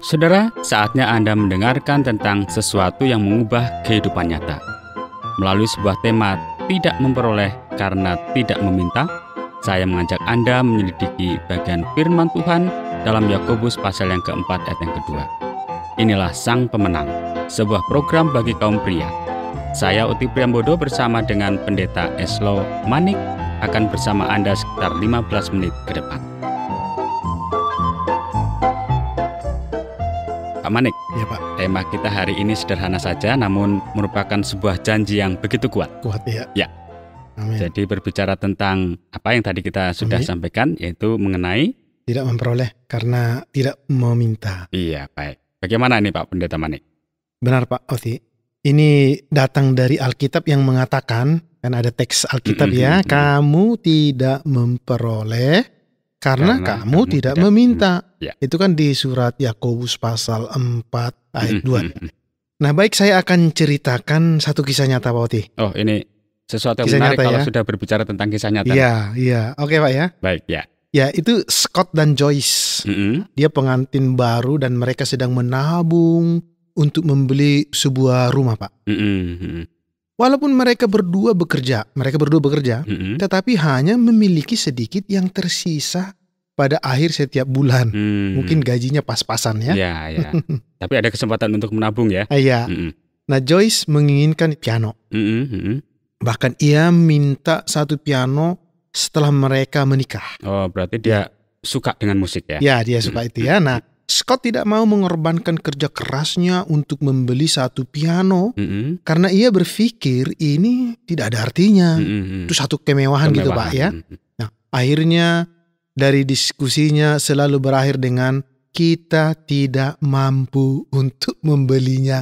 Saudara, saatnya Anda mendengarkan tentang sesuatu yang mengubah kehidupan nyata. Melalui sebuah tema tidak memperoleh karena tidak meminta, saya mengajak Anda menyelidiki bagian firman Tuhan dalam Yakobus pasal yang keempat ayat yang kedua. Inilah Sang Pemenang, sebuah program bagi kaum pria. Saya Uti Priambodo bersama dengan Pendeta Eslo Manik akan bersama Anda sekitar 15 menit ke depan. Pak Manik, Ya Pak, tema kita hari ini sederhana saja, namun merupakan sebuah janji yang begitu kuat. kuat ya. Ya. Amin. Jadi berbicara tentang apa yang tadi kita sudah Amin. sampaikan, yaitu mengenai Tidak memperoleh karena tidak meminta. iya, baik. Bagaimana ini Pak Pendeta Manik? Benar Pak Oti. Ini datang dari Alkitab yang mengatakan, kan ada teks Alkitab ya, kamu tidak memperoleh karena kamu tidak meminta. Ya. Itu kan di surat Yakobus pasal 4 ayat 2. Nah baik, saya akan ceritakan satu kisah nyata Pak Oti. Oh, ini sesuatu yang Kisah menarik nyata, kalau ya. sudah berbicara tentang kisah nyata. Iya. Oke Pak ya. Baik, ya. Ya, itu Scott dan Joyce. Dia pengantin baru dan mereka sedang menabung untuk membeli sebuah rumah, Pak. Walaupun mereka berdua bekerja, tetapi hanya memiliki sedikit yang tersisa pada akhir setiap bulan. Mungkin gajinya pas-pasan ya. Ya. Tapi ada kesempatan untuk menabung ya. Iya. Nah, Joyce menginginkan piano. Bahkan ia minta satu piano setelah mereka menikah. Oh, berarti dia suka dengan musik ya? Ya, dia suka itu ya. Nah, Scott tidak mau mengorbankan kerja kerasnya untuk membeli satu piano karena ia berpikir ini tidak ada artinya. Itu satu kemewahan gitu Pak ya. Nah, akhirnya dari diskusinya selalu berakhir dengan kita tidak mampu untuk membelinya.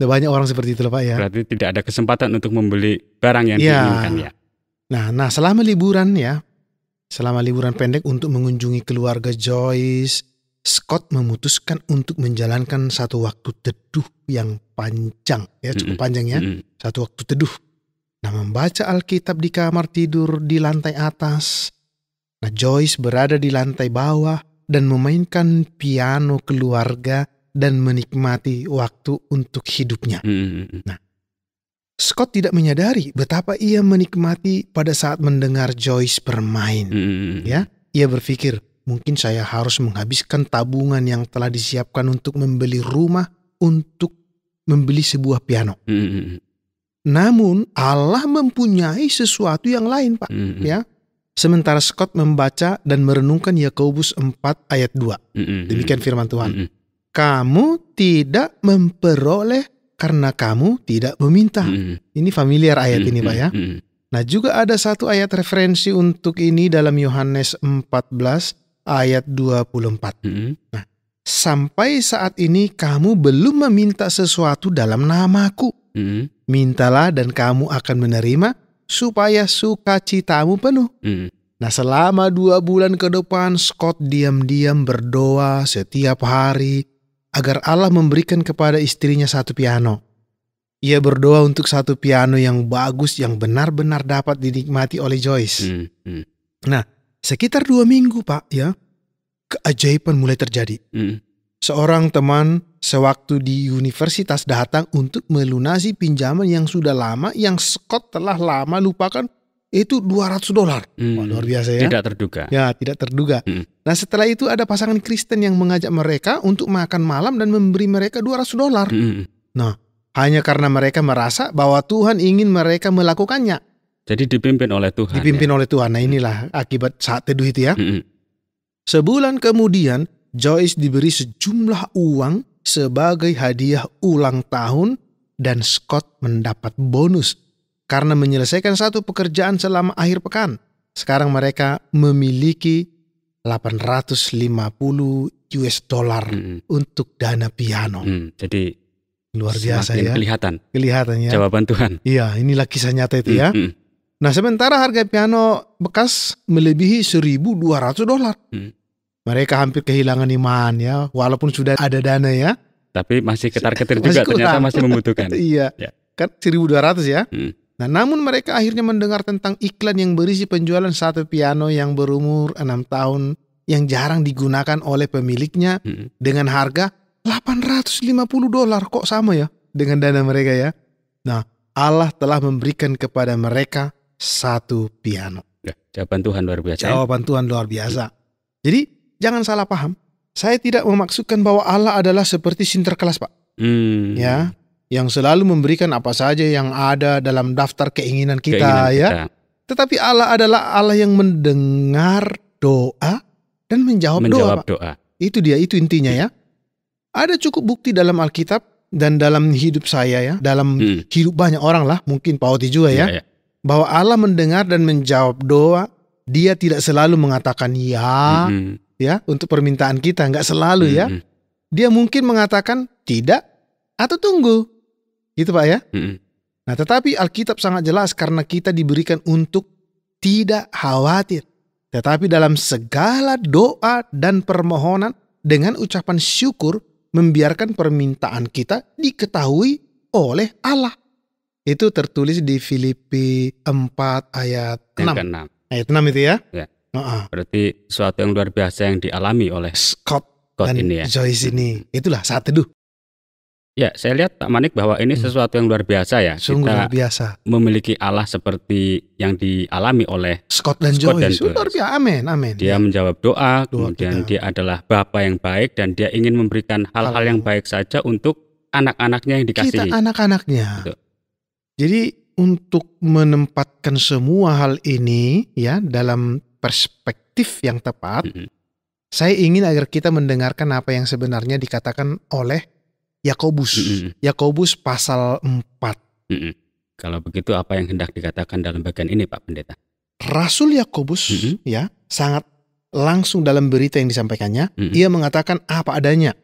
Banyak orang seperti itu Pak ya. Berarti tidak ada kesempatan untuk membeli barang yang diinginkan ya. Nah selama liburan pendek untuk mengunjungi keluarga Joyce, Scott memutuskan untuk menjalankan satu waktu teduh yang panjang ya, cukup panjang ya. Satu waktu teduh. Nah, membaca Alkitab di kamar tidur di lantai atas. Nah, Joyce berada di lantai bawah dan memainkan piano keluarga dan menikmati waktu untuk hidupnya. Nah, Scott tidak menyadari betapa ia menikmati pada saat mendengar Joyce bermain. Ya, ia berpikir, mungkin saya harus menghabiskan tabungan yang telah disiapkan untuk membeli rumah untuk membeli sebuah piano. Namun Allah mempunyai sesuatu yang lain, Pak. Ya. Sementara Scott membaca dan merenungkan Yakobus 4 ayat 2. Demikian firman Tuhan. Kamu tidak memperoleh karena kamu tidak meminta. Ini familiar ayat ini Pak ya. Nah juga ada satu ayat referensi untuk ini dalam Yohanes 14 ayat 24. Nah, sampai saat ini kamu belum meminta sesuatu dalam namaku. Mintalah dan kamu akan menerima supaya sukacitamu penuh. Nah selama 2 bulan ke depan Scott diam-diam berdoa setiap hari agar Allah memberikan kepada istrinya satu piano. Ia berdoa untuk satu piano yang bagus yang benar-benar dapat dinikmati oleh Joyce. Nah, sekitar 2 minggu Pak ya, keajaiban mulai terjadi. Seorang teman sewaktu di universitas datang untuk melunasi pinjaman yang sudah lama yang Scott telah lama lupakan. Itu $200. Wah, luar biasa ya. Tidak terduga. Ya, tidak terduga. Nah setelah itu ada pasangan Kristen yang mengajak mereka untuk makan malam dan memberi mereka $200. Nah, hanya karena mereka merasa bahwa Tuhan ingin mereka melakukannya. Jadi dipimpin oleh Tuhan. Oleh Tuhan. Nah inilah akibat saat teduh itu ya. Sebulan kemudian Joyce diberi sejumlah uang sebagai hadiah ulang tahun dan Scott mendapat bonus karena menyelesaikan satu pekerjaan selama akhir pekan. Sekarang mereka memiliki $850 untuk dana piano. Jadi luar biasa ya. Kelihatan ya. Jawaban Tuhan. Iya, inilah kisah nyata itu ya. Nah, sementara harga piano bekas melebihi $1.200. Mereka hampir kehilangan iman ya, walaupun sudah ada dana ya. Tapi masih ketar-ketir juga, ternyata masih membutuhkan. Iya, kan 1.200 ya. Nah, namun mereka akhirnya mendengar tentang iklan yang berisi penjualan satu piano yang berumur 6 tahun yang jarang digunakan oleh pemiliknya dengan harga $850 kok sama ya dengan dana mereka ya. Nah, Allah telah memberikan kepada mereka satu piano. Ya, jawaban Tuhan luar biasa. Jawaban Tuhan luar biasa. Jadi jangan salah paham. Saya tidak memaksudkan bahwa Allah adalah seperti Sinterklas, Pak. Ya, yang selalu memberikan apa saja yang ada dalam daftar keinginan kita, ya. Tetapi Allah adalah Allah yang mendengar doa dan menjawab doa, Pak. Itu dia, itu intinya ya. Ada cukup bukti dalam Alkitab dan dalam hidup saya ya, dalam hidup banyak orang lah, mungkin Pak Oti juga ya, bahwa Allah mendengar dan menjawab doa. Dia tidak selalu mengatakan ya, ya untuk permintaan kita, nggak selalu ya. Dia mungkin mengatakan tidak atau tunggu, gitu Pak ya. Nah, tetapi Alkitab sangat jelas karena kita diberikan untuk tidak khawatir. Tetapi dalam segala doa dan permohonan dengan ucapan syukur membiarkan permintaan kita diketahui oleh Allah. Itu tertulis di Filipi 4 ayat 6. Ayat 6 itu ya. Berarti sesuatu yang luar biasa yang dialami oleh Scott dan ini ya. Joyce ini. Itulah saat teduh. Ya, saya lihat Pak Manik bahwa ini sesuatu yang luar biasa ya. Sungguh luar biasa. Memiliki Allah seperti yang dialami oleh Scott dan Joyce. Luar biasa. Amin, amin. Dia menjawab doa, kemudian dia adalah Bapa yang baik dan dia ingin memberikan hal-hal yang baik saja untuk anak-anaknya yang dikasihi. Kita anak-anaknya. Betul. Jadi untuk menempatkan semua hal ini ya dalam perspektif yang tepat, saya ingin agar kita mendengarkan apa yang sebenarnya dikatakan oleh Yakobus. Yakobus pasal 4. Kalau begitu apa yang hendak dikatakan dalam bagian ini Pak Pendeta? Rasul Yakobus ya sangat langsung dalam berita yang disampaikannya. Ia mengatakan apa adanya.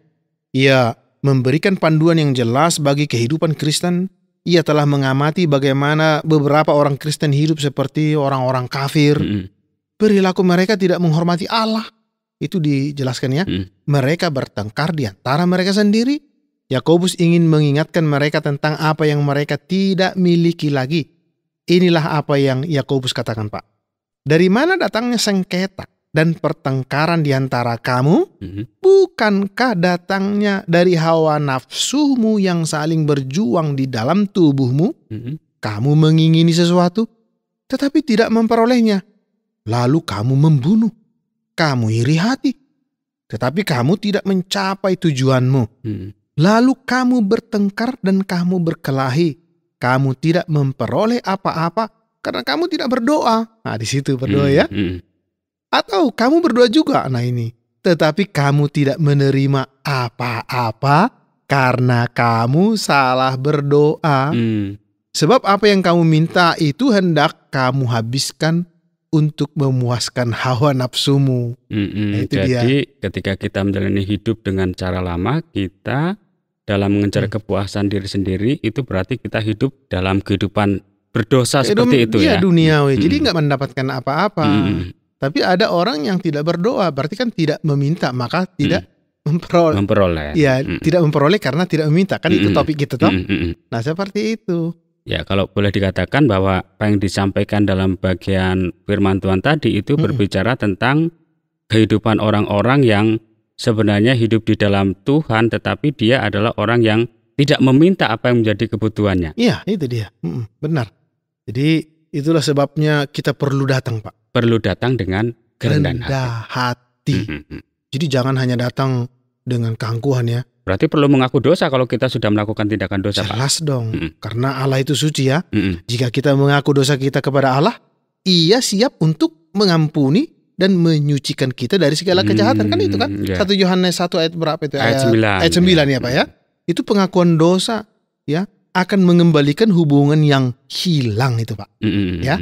Ia memberikan panduan yang jelas bagi kehidupan Kristen. Ia telah mengamati bagaimana beberapa orang Kristen hidup seperti orang-orang kafir. Perilaku mereka tidak menghormati Allah. Itu dijelaskan ya. Mereka bertengkar di antara mereka sendiri. Yakobus ingin mengingatkan mereka tentang apa yang mereka tidak miliki lagi. Inilah apa yang Yakobus katakan, Pak. Dari mana datangnya sengketa dan pertengkaran di antara kamu? Bukankah datangnya dari hawa nafsumu yang saling berjuang di dalam tubuhmu? Kamu mengingini sesuatu, tetapi tidak memperolehnya. Lalu kamu membunuh. Kamu iri hati, tetapi kamu tidak mencapai tujuanmu. Lalu kamu bertengkar dan kamu berkelahi. Kamu tidak memperoleh apa-apa karena kamu tidak berdoa. Nah, di situ berdoa ya. Atau kamu berdoa juga, nah ini. Tetapi kamu tidak menerima apa-apa karena kamu salah berdoa. Sebab apa yang kamu minta itu hendak kamu habiskan untuk memuaskan hawa nafsumu. Nah, itu jadi dia. Ketika kita menjalani hidup dengan cara lama, kita dalam mengejar kepuasan diri sendiri, itu berarti kita hidup dalam kehidupan berdosa seperti itu ya. Duniawi. Jadi nggak mendapatkan apa-apa. Tapi ada orang yang tidak berdoa, berarti kan tidak meminta, maka tidak memperoleh. Ya, tidak memperoleh karena tidak meminta. Kan itu topik kita toh. Nah, seperti itu. Ya, kalau boleh dikatakan bahwa apa yang disampaikan dalam bagian firman Tuhan tadi itu berbicara tentang kehidupan orang-orang yang sebenarnya hidup di dalam Tuhan, tetapi dia adalah orang yang tidak meminta apa yang menjadi kebutuhannya. Iya, itu dia. Benar. Jadi itulah sebabnya kita perlu datang, Pak. Perlu datang dengan kerendahan hati. Jadi jangan hanya datang dengan keangkuhan ya. Berarti perlu mengaku dosa kalau kita sudah melakukan tindakan dosa, Pak. Jelas dong, karena Allah itu suci ya. Jika kita mengaku dosa kita kepada Allah, Ia siap untuk mengampuni dan menyucikan kita dari segala kejahatan. Kan itu kan 1 Yohanes 1 ayat berapa itu? Ayat 9. Ayat 9 ya Pak ya. Itu pengakuan dosa ya akan mengembalikan hubungan yang hilang itu Pak. Ya.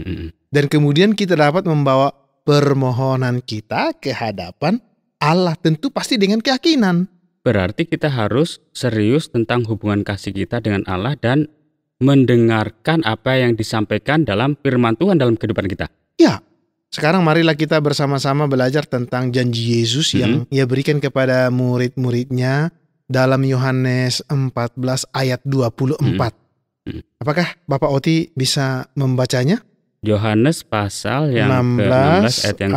Dan kemudian kita dapat membawa permohonan kita ke hadapan Allah, tentu pasti dengan keyakinan. Berarti kita harus serius tentang hubungan kasih kita dengan Allah dan mendengarkan apa yang disampaikan dalam firman Tuhan dalam kehidupan kita. Ya, sekarang marilah kita bersama-sama belajar tentang janji Yesus yang Ia berikan kepada murid-muridnya dalam Yohanes 14 ayat 24. Apakah Bapak Oti bisa membacanya? Yohanes pasal yang ke-16 ayat yang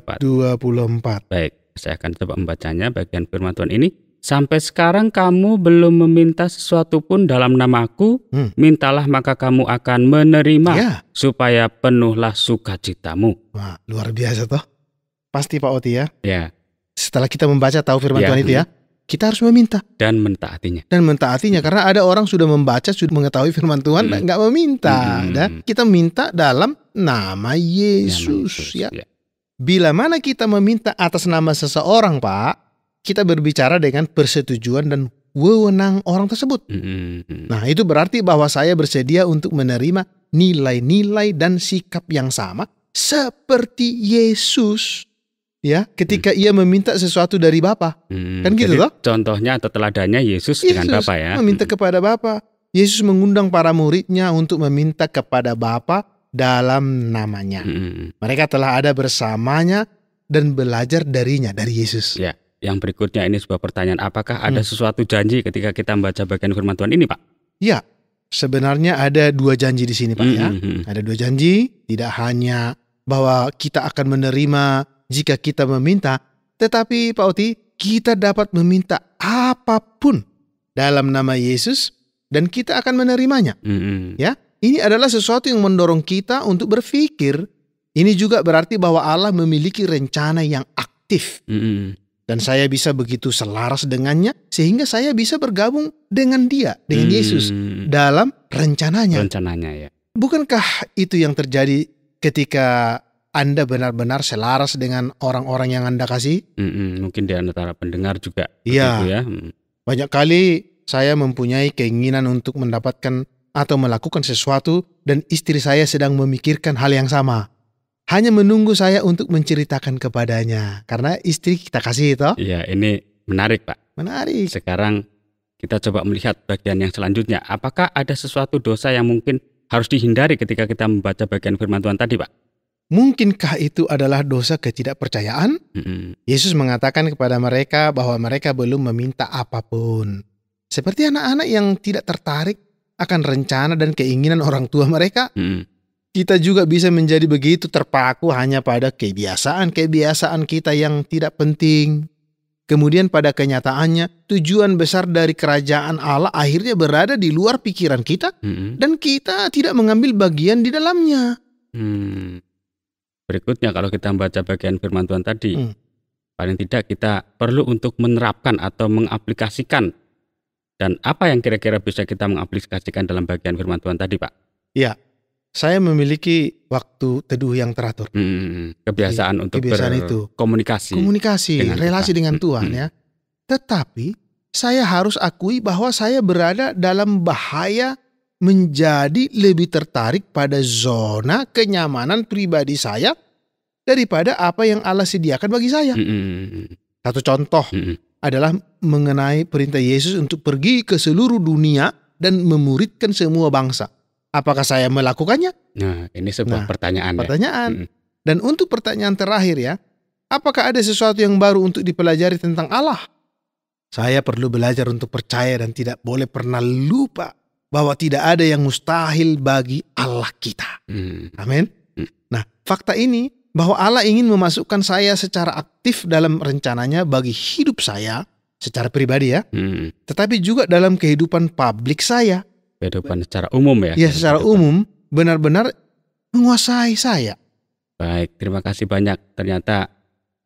ke-24. 24. Baik, saya akan coba membacanya bagian firman Tuhan ini. sampai sekarang kamu belum meminta sesuatu pun dalam namaku, mintalah maka kamu akan menerima, Ya. supaya penuhlah sukacitamu. Wah, luar biasa toh. Pasti Pak Oti ya. Ya, Setelah kita membaca tahu firman Ya, Tuhan itu ya, kita harus meminta dan mentaatinya. dan mentaatinya. Karena ada orang sudah membaca, sudah mengetahui firman Tuhan, nggak meminta. Dan kita minta dalam nama Yesus. Ya. Bila mana kita meminta atas nama seseorang, Pak, kita berbicara dengan persetujuan dan wewenang orang tersebut. Nah, itu berarti bahwa saya bersedia untuk menerima nilai-nilai dan sikap yang sama seperti Yesus. Ya, ketika ia meminta sesuatu dari Bapa. Kan gitu Jadi toh? contohnya atau teladannya Yesus dengan Bapa ya. Meminta kepada Bapa. Yesus mengundang para muridnya untuk meminta kepada Bapa dalam namanya. Mereka telah ada bersamanya dan belajar darinya, dari Yesus. Ya, yang berikutnya ini sebuah pertanyaan, apakah ada sesuatu janji ketika kita membaca bagian firman Tuhan ini, Pak? Ya, sebenarnya ada 2 janji di sini, Pak ya. Ada 2 janji, tidak hanya bahwa kita akan menerima jika kita meminta, tetapi Pak Oti, kita dapat meminta apapun dalam nama Yesus dan kita akan menerimanya. Ya, ini adalah sesuatu yang mendorong kita untuk berpikir. Ini juga berarti bahwa Allah memiliki rencana yang aktif. Dan saya bisa begitu selaras dengannya sehingga saya bisa bergabung dengan dia, dengan Yesus dalam rencananya. Rencananya ya. Bukankah itu yang terjadi ketika Anda benar-benar selaras dengan orang-orang yang Anda kasih? Mungkin di antara pendengar juga Iya. begitu ya. Banyak kali saya mempunyai keinginan untuk mendapatkan atau melakukan sesuatu dan istri saya sedang memikirkan hal yang sama. Hanya menunggu saya untuk menceritakan kepadanya. Karena istri kita kasih itu. Iya, ini menarik, Pak. Menarik. Sekarang kita coba melihat bagian yang selanjutnya. Apakah ada sesuatu dosa yang mungkin harus dihindari ketika kita membaca bagian firman Tuhan tadi, Pak? Mungkinkah itu adalah dosa ketidakpercayaan? Yesus mengatakan kepada mereka bahwa mereka belum meminta apapun. Seperti anak-anak yang tidak tertarik akan rencana dan keinginan orang tua mereka. Kita juga bisa menjadi begitu terpaku hanya pada kebiasaan-kebiasaan kita yang tidak penting. Kemudian pada kenyataannya tujuan besar dari kerajaan Allah akhirnya berada di luar pikiran kita dan kita tidak mengambil bagian di dalamnya. Berikutnya kalau kita membaca bagian firman Tuhan tadi, paling tidak kita perlu untuk menerapkan atau mengaplikasikan. Dan apa yang kira-kira bisa kita mengaplikasikan dalam bagian firman Tuhan tadi, Pak? Ya, saya memiliki waktu teduh yang teratur. Kebiasaan untuk berkomunikasi. Komunikasi, dengan relasi Tuhan. dengan Tuhan ya. Tetapi saya harus akui bahwa saya berada dalam bahaya menjadi lebih tertarik pada zona kenyamanan pribadi saya daripada apa yang Allah sediakan bagi saya. Satu contoh adalah mengenai perintah Yesus untuk pergi ke seluruh dunia dan memuridkan semua bangsa. Apakah saya melakukannya? Nah, ini sebuah pertanyaan. Dan untuk pertanyaan terakhir ya, apakah ada sesuatu yang baru untuk dipelajari tentang Allah? Saya perlu belajar untuk percaya dan tidak boleh pernah lupa bahwa tidak ada yang mustahil bagi Allah kita. Amin. Nah, fakta ini bahwa Allah ingin memasukkan saya secara aktif dalam rencananya bagi hidup saya secara pribadi ya. Tetapi juga dalam kehidupan publik saya. Kehidupan secara umum ya. Ya, secara umum benar-benar menguasai saya. Baik, terima kasih banyak. Ternyata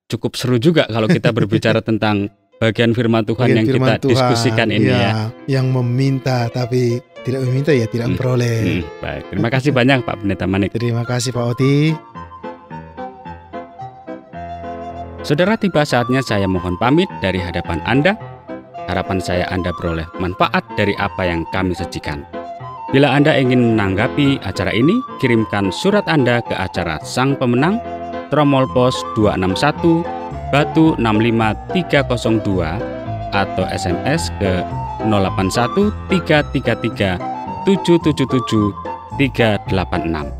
cukup seru juga kalau kita berbicara tentang bagian firman Tuhan yang kita diskusikan ini ya. Yang meminta tapi tidak meminta ya tidak memperoleh. Baik, terima kasih banyak Pak Pendeta Manik. Terima kasih Pak Oti. Saudara, tiba saatnya saya mohon pamit dari hadapan Anda. Harapan saya Anda beroleh manfaat dari apa yang kami sajikan. Bila Anda ingin menanggapi acara ini, kirimkan surat Anda ke acara Sang Pemenang, Tromol Pos 261, Batu 65302, atau SMS ke 081 333 777 386,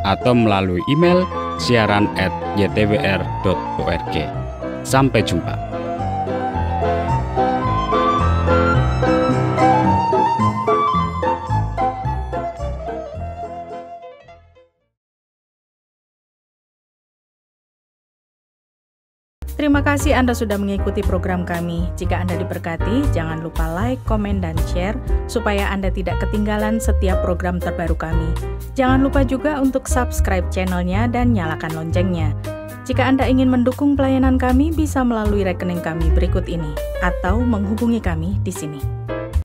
atau melalui email siaran@ytwr.org. Sampai jumpa. Terima kasih Anda sudah mengikuti program kami. Jika Anda diberkati, jangan lupa like, komen, dan share supaya Anda tidak ketinggalan setiap program terbaru kami. Jangan lupa juga untuk subscribe channelnya dan nyalakan loncengnya. Jika Anda ingin mendukung pelayanan kami, bisa melalui rekening kami berikut ini atau menghubungi kami di sini.